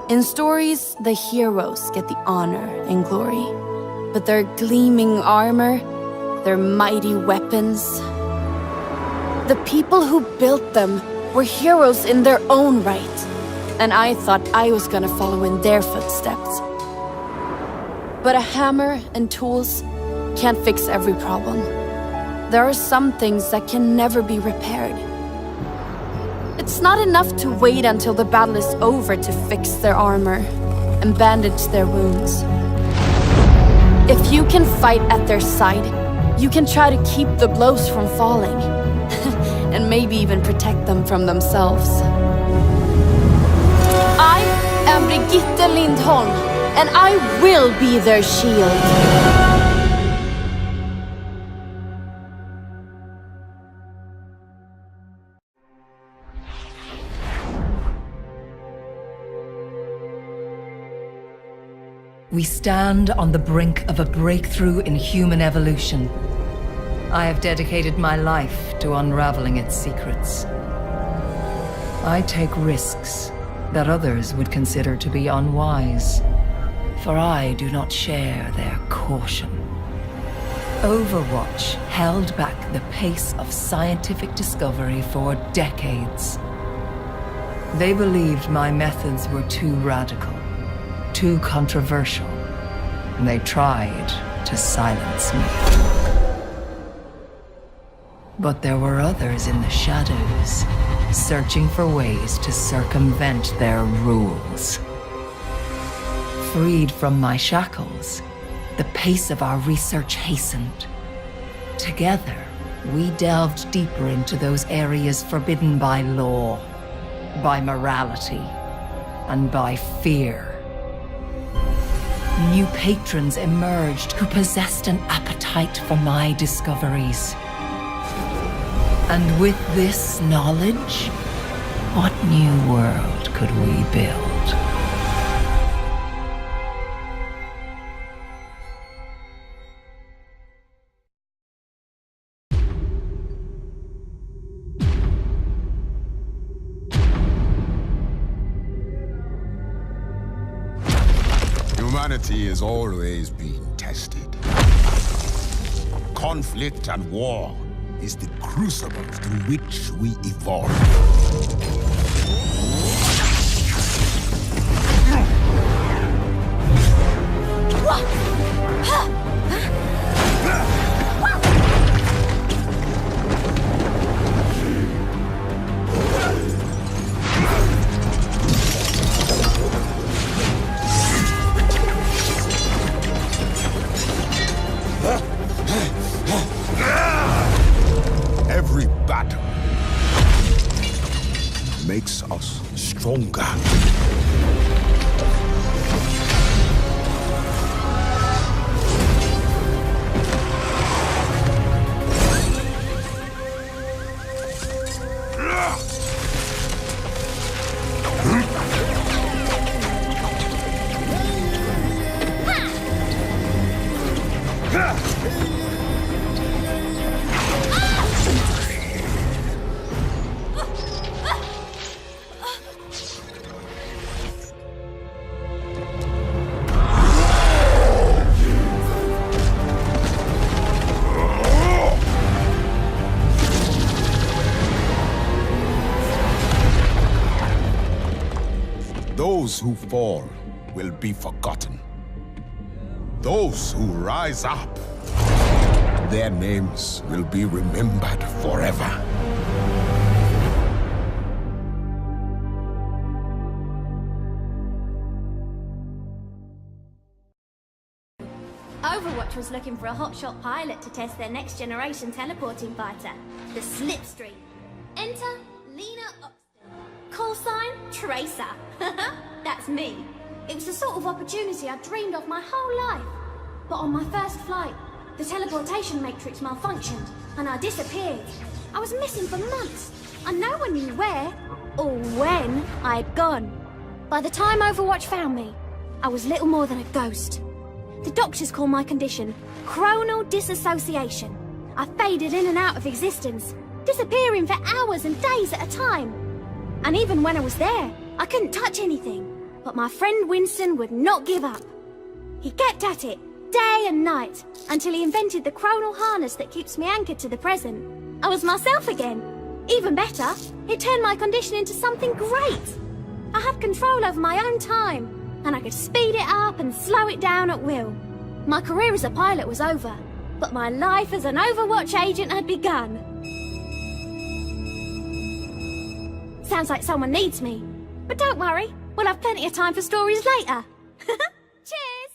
In stories, the heroes get the honor and glory. But their gleaming armor, their mighty weapons, the people who built them were heroes in their own right. And I thought I was gonna follow in their footsteps. But a hammer and tools can't fix every problem. There are some things that can never be repaired. It's not enough to wait until the battle is over to fix their armor and bandage their wounds. If you can fight at their side, you can try to keep the blows from falling, and maybe even protect them from themselves. I am Brigitte Lindholm, and I will be their shield. We stand on the brink of a breakthrough in human evolution. I have dedicated my life to unraveling its secrets. I take risks that others would consider to be unwise, for I do not share their caution. Overwatch held back the pace of scientific discovery for decades. They believed my methods were too radical, too controversial, and they tried to silence me. But there were others in the shadows, searching for ways to circumvent their rules. Freed from my shackles, the pace of our research hastened. Together, we delved deeper into those areas forbidden by law, by morality, and by fear. New patrons emerged who possessed an appetite for my discoveries. And with this knowledge, what new world could we build? Humanity is always being tested. Conflict and war is the crucible through which we evolve. Every battle makes us stronger. Those who fall will be forgotten. Those who rise up, their names will be remembered forever. Overwatch was looking for a hotshot pilot to test their next-generation teleporting fighter, the Slipstream. Enter Lena Oxton. Call sign, Tracer. That's me. It was the sort of opportunity I dreamed of my whole life. But on my first flight, the teleportation matrix malfunctioned, and I disappeared. I was missing for months, and no one knew where or when I'd gone. By the time Overwatch found me, I was little more than a ghost. The doctors call my condition chronal disassociation. I faded in and out of existence, disappearing for hours and days at a time. And even when I was there, I couldn't touch anything But my friend Winston would not give up. He kept at it, day and night, until he invented the chronal harness that keeps me anchored to the present. I was myself again. Even better, it turned my condition into something great. I had control over my own time, and I could speed it up and slow it down at will. My career as a pilot was over, but my life as an Overwatch agent had begun. Sounds like someone needs me. But don't worry, we'll have plenty of time for stories later. Cheers!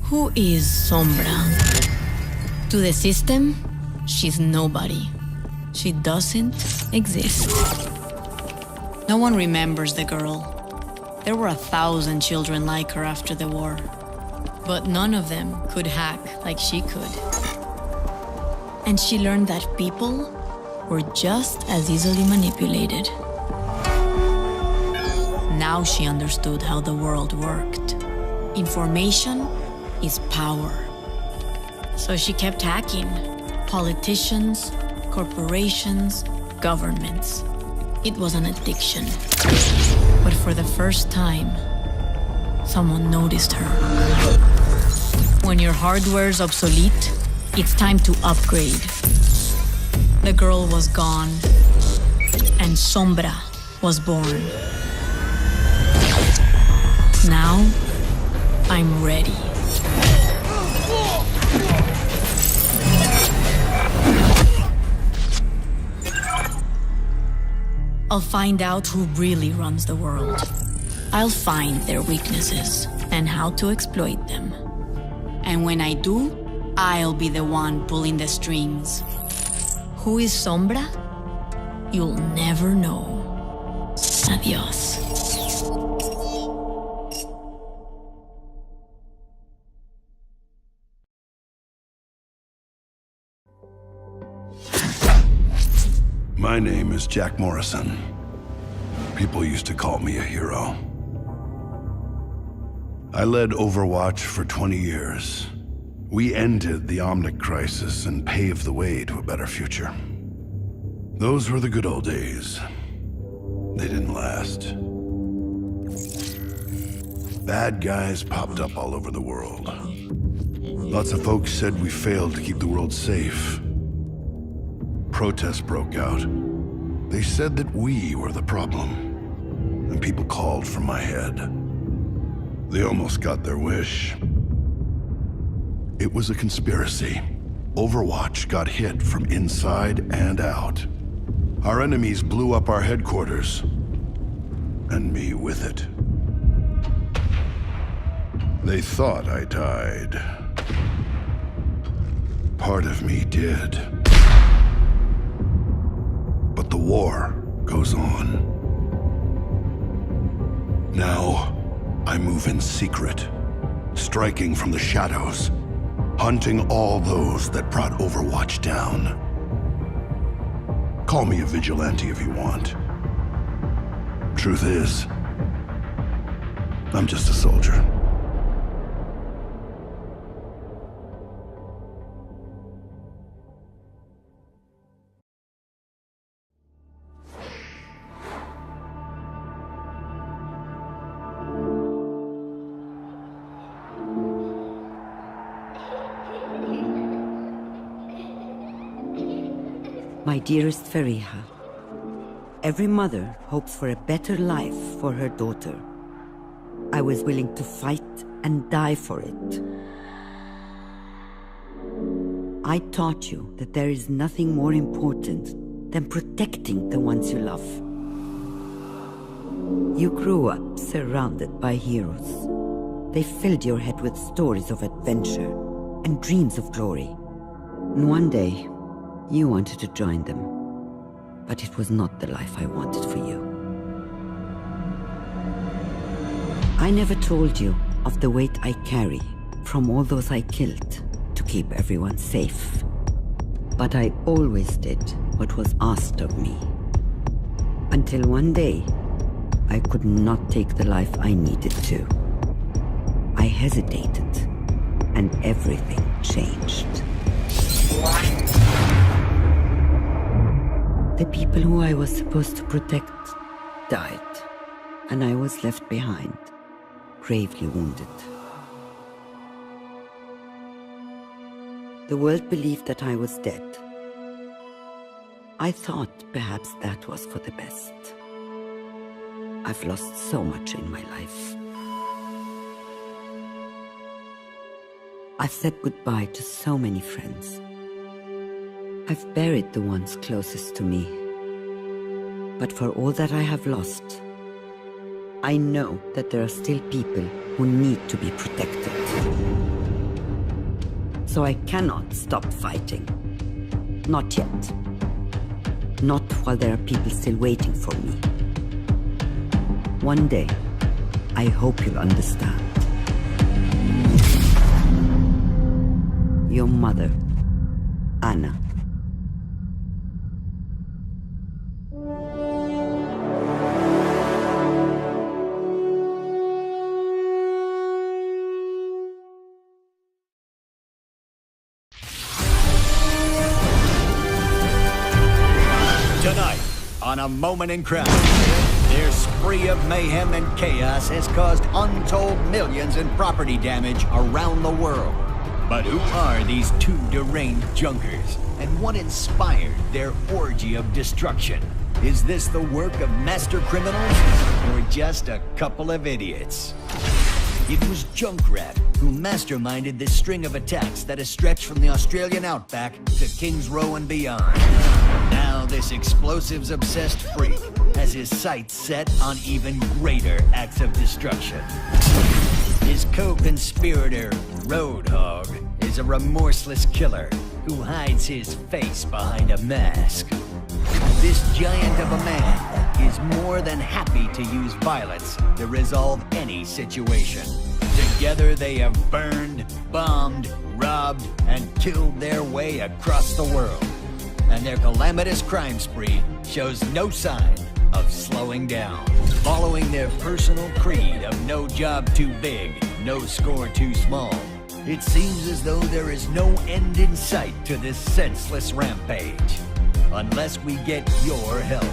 Who is Sombra? To the system, she's nobody. She doesn't exist. No one remembers the girl. There were 1,000 children like her after the war. But none of them could hack like she could. And she learned that people were just as easily manipulated. Now she understood how the world worked. Information is power. So she kept hacking. Politicians, corporations, governments. It was an addiction. But for the first time, someone noticed her. When your hardware's obsolete, it's time to upgrade. The girl was gone, and Sombra was born. Now, I'm ready. I'll find out who really runs the world. I'll find their weaknesses and how to exploit them. And when I do, I'll be the one pulling the strings. Who is Sombra? You'll never know. Adios. My name is Jack Morrison. People used to call me a hero. I led Overwatch for 20 years. We ended the Omnic crisis and paved the way to a better future. Those were the good old days. They didn't last. Bad guys popped up all over the world. Lots of folks said we failed to keep the world safe. Protests broke out. They said that we were the problem, and people called for my head. They almost got their wish. It was a conspiracy. Overwatch got hit from inside and out. Our enemies blew up our headquarters, and me with it. They thought I died. Part of me did. But the war goes on. Now, I move in secret, striking from the shadows, hunting all those that brought Overwatch down. Call me a vigilante if you want. Truth is, I'm just a soldier. My dearest Fariha, every mother hopes for a better life for her daughter. I was willing to fight and die for it. I taught you that there is nothing more important than protecting the ones you love. You grew up surrounded by heroes. They filled your head with stories of adventure and dreams of glory. And one day, you wanted to join them, but it was not the life I wanted for you. I never told you of the weight I carry from all those I killed to keep everyone safe. But I always did what was asked of me. Until one day, I could not take the life I needed to. I hesitated, and everything changed. The people who I was supposed to protect died. and I was left behind, gravely wounded. The world believed that I was dead. I thought perhaps that was for the best. I've lost so much in my life. I've said goodbye to so many friends. I've buried the ones closest to me. But for all that I have lost, I know that there are still people who need to be protected. So I cannot stop fighting. Not yet. Not while there are people still waiting for me. One day, I hope you'll understand. Your mother, Anna. Tonight, on A Moment in Crime, their spree of mayhem and chaos has caused untold millions in property damage around the world. But who are these two deranged junkers, and what inspired their orgy of destruction? Is this the work of master criminals, or just a couple of idiots? It was Junkrat who masterminded this string of attacks that has stretched from the Australian outback to Kings Row and beyond. Now this explosives-obsessed freak has his sights set on even greater acts of destruction. His co-conspirator, Roadhog, is a remorseless killer who hides his face behind a mask. This giant of a man is more than happy to use violence to resolve any situation. Together they have burned, bombed, robbed, and killed their way across the world. And their calamitous crime spree shows no sign of slowing down. Following their personal creed of no job too big, no score too small, it seems as though there is no end in sight to this senseless rampage. Unless we get your help.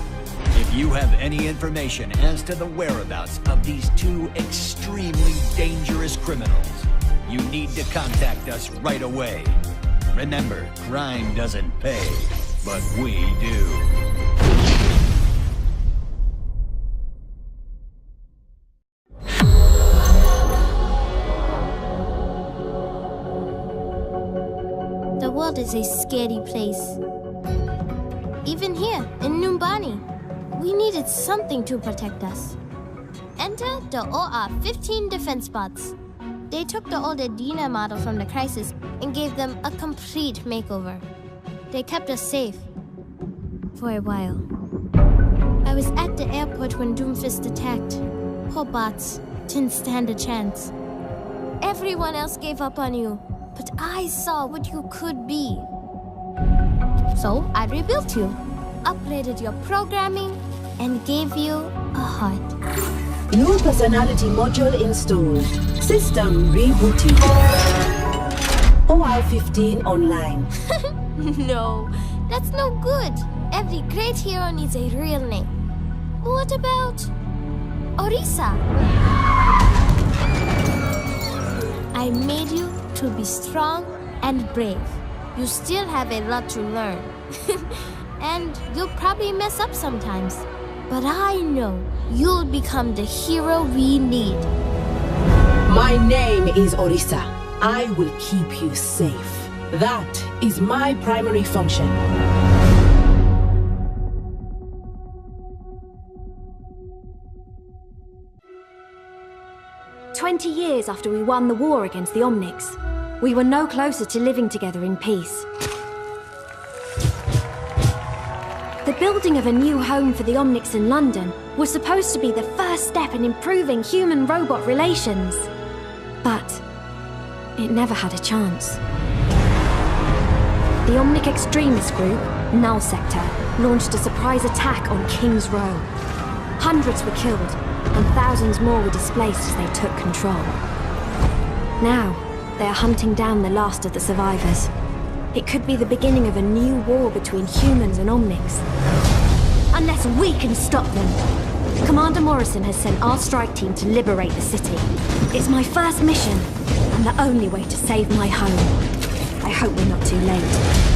If you have any information as to the whereabouts of these two extremely dangerous criminals, you need to contact us right away. Remember, crime doesn't pay, but we do. The world is a scary place. Even here, in Numbani, we needed something to protect us. Enter the OR-15 defense bots. They took the old Edina model from the Crisis and gave them a complete makeover. They kept us safe. For a while. I was at the airport when Doomfist attacked. Poor bots didn't stand a chance. Everyone else gave up on you, but I saw what you could be. So I rebuilt you, upgraded your programming, and gave you a heart. New personality module installed. System rebooting. OR-15 online. No, that's no good. Every great hero needs a real name. What about Orisa? I made you to be strong and brave. You still have a lot to learn. And you'll probably mess up sometimes. But I know you'll become the hero we need. My name is Orisa. I will keep you safe. That is my primary function. "20 years after we won the war against the Omnics, we were no closer to living together in peace. The building of a new home for the Omnics in London was supposed to be the first step in improving human-robot relations. But it never had a chance. The Omnic extremist group, Null Sector, launched a surprise attack on King's Row. Hundreds were killed, and thousands more were displaced as they took control. Now, they are hunting down the last of the survivors. It could be the beginning of a new war between humans and Omnics. Unless we can stop them. Commander Morrison has sent our strike team to liberate the city. It's my first mission, and the only way to save my home. I hope we're not too late.